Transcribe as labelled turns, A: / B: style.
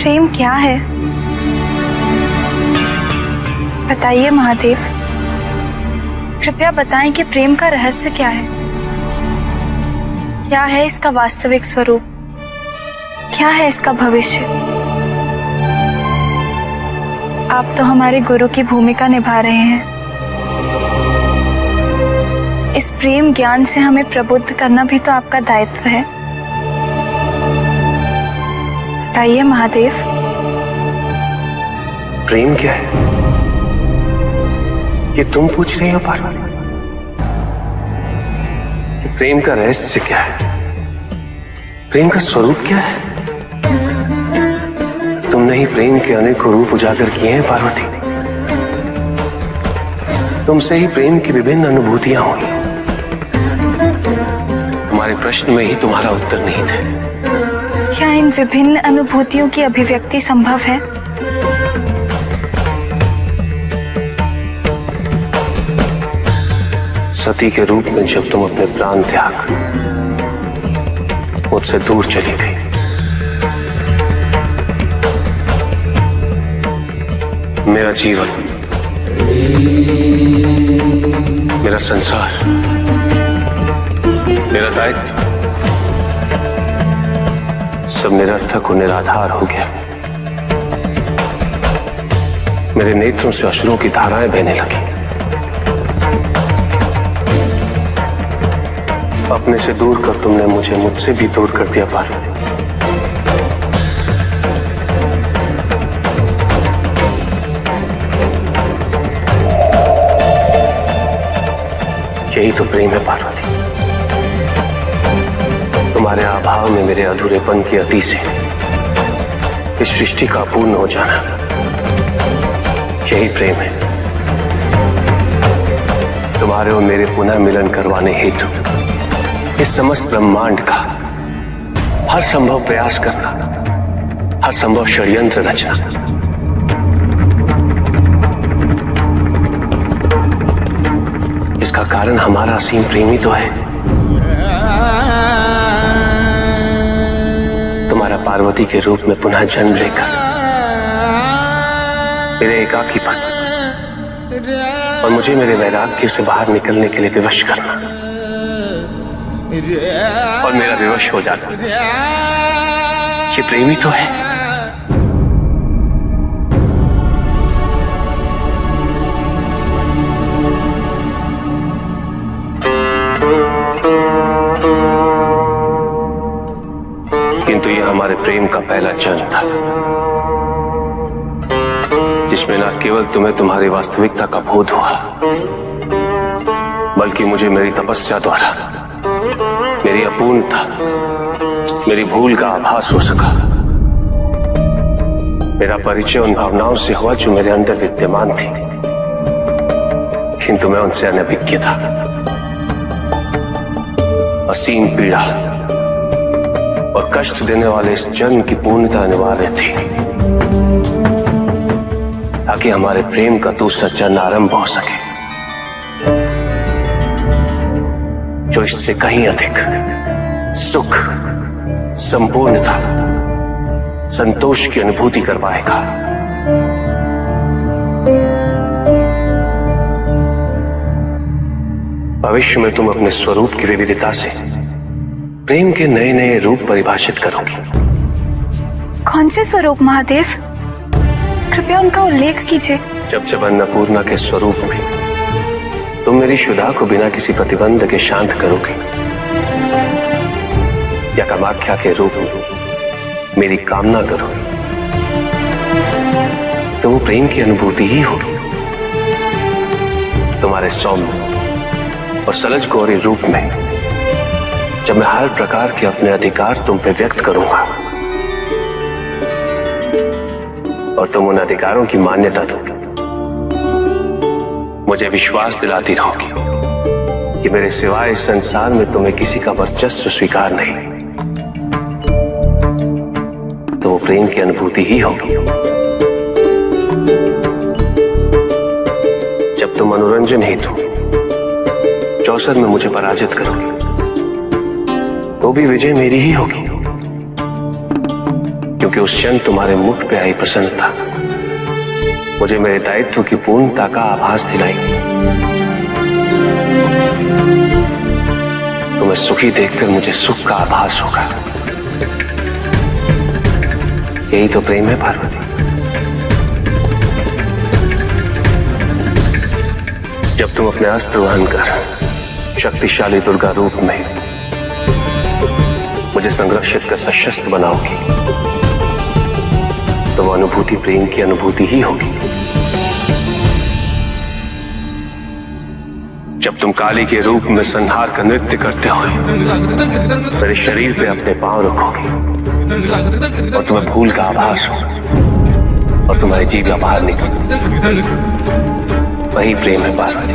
A: प्रेम क्या है? बताइए महादेव, कृपया बताएं कि प्रेम का रहस्य क्या है? क्या है इसका वास्तविक स्वरूप? क्या है इसका भविष्य? आप तो हमारे गुरु की भूमिका निभा रहे हैं। इस प्रेम ज्ञान से हमें प्रबुद्ध करना भी तो आपका दायित्व है। बताइए महादेव।
B: प्रेम क्या है ये तुम पूछ रही हो पार्वती? प्रेम का रहस्य क्या है? प्रेम का स्वरूप क्या है? तुमने ही प्रेम के अनेकों रूप उजागर किए हैं पार्वती। तुमसे ही प्रेम की विभिन्न अनुभूतियां हुई। तुम्हारे प्रश्न में ही तुम्हारा उत्तर नहीं थे।
A: क्या इन विभिन्न अनुभूतियों की अभिव्यक्ति संभव है?
B: सती के रूप में जब तुम अपने प्राण त्याग मुझसे दूर चली गई, मेरा जीवन, मेरा संसार, मेरा दायित्व सब निरर्थक और निराधार हो गया। मेरे नेत्रों से अश्रुओं की धाराएं बहने लगी। अपने से दूर कर तुमने मुझे मुझसे भी दूर कर दिया पार्वती। यही तो प्रेम है पार्वती। तुम्हारे अभाव में मेरे अधूरेपन की अति से इस सृष्टि का अपूर्ण हो जाना, यही प्रेम है। तुम्हारे और मेरे पुनः मिलन करवाने हेतु इस समस्त ब्रह्मांड का हर संभव प्रयास करना, हर संभव षड्यंत्र रचना। इसका कारण हमारा असीम प्रेम ही तो है। तुम्हारा पार्वती के रूप में पुनः जन्म लेकर मेरे एकाकीपन और मुझे मेरे वैराग्य से बाहर निकलने के लिए विवश करना और मेरा विवश हो जाना, ये प्रेम ही तो है। किंतु ये हमारे प्रेम का पहला जन्म था, जिसमें न केवल तुम्हें तुम्हारी वास्तविकता का बोध हुआ, बल्कि मुझे मेरी तपस्या द्वारा मेरी अपूर्णता, मेरी भूल का आभास हो सका। मेरा परिचय उन भावनाओं से हुआ जो मेरे अंदर विद्यमान थी, किंतु मैं उनसे अनभिज्ञ था। असीम पीड़ा और कष्ट देने वाले इस जन्म की पूर्णता अनिवार्य थी, ताकि हमारे प्रेम का दूसरा जन्म आरंभ हो सके, जो इससे कहीं अधिक सुख, संपूर्णता, संतोष की अनुभूति करवाएगा। भविष्य में तुम अपने स्वरूप की विविधता से प्रेम के नए नए रूप परिभाषित करोगी।
A: कौन से स्वरूप महादेव? कृपया उनका उल्लेख कीजिए।
B: जब जब अन्नपूर्णा के स्वरूप में तुम मेरी शुदा को बिना किसी प्रतिबंध के शांत करोगे, या कामाख्या के रूप में मेरी कामना करोगे, तो वो प्रेम की अनुभूति ही होगी। तुम्हारे सौम्य और सलज गौरी रूप में जब मैं हर प्रकार के अपने अधिकार तुम पे व्यक्त करूंगा और तुम उन अधिकारों की मान्यता दोगे, मुझे विश्वास दिलाती रहोगी कि मेरे सिवाय इस संसार में तुम्हें किसी का वर्चस्व स्वीकार नहीं, तो वो प्रेम की अनुभूति ही होगी। जब तुम मनोरंजन हेतु चौसर में मुझे पराजित करोगे, तो भी विजय मेरी ही होगी, क्योंकि उस क्षण तुम्हारे मुख पे आई प्रसन्नता मुझे मेरे दायित्व की पूर्णता का आभास दिलाएगी। तुम्हें सुखी देखकर मुझे सुख का आभास होगा। यही तो प्रेम है पार्वती। जब तुम अपने अस्त्र वहन कर शक्तिशाली दुर्गा रूप में मुझे संरक्षित कर सशस्त्र बनाओगी तो वो अनुभूति प्रेम की अनुभूति ही होगी। जब तुम काली के रूप में संहार का नृत्य करते हुए मेरे शरीर पे अपने पांव रखोगे और तुम्हें भूल का आभास होगा और तुम्हारी जीवा बाहर निकल, वही प्रेम है पार्वती।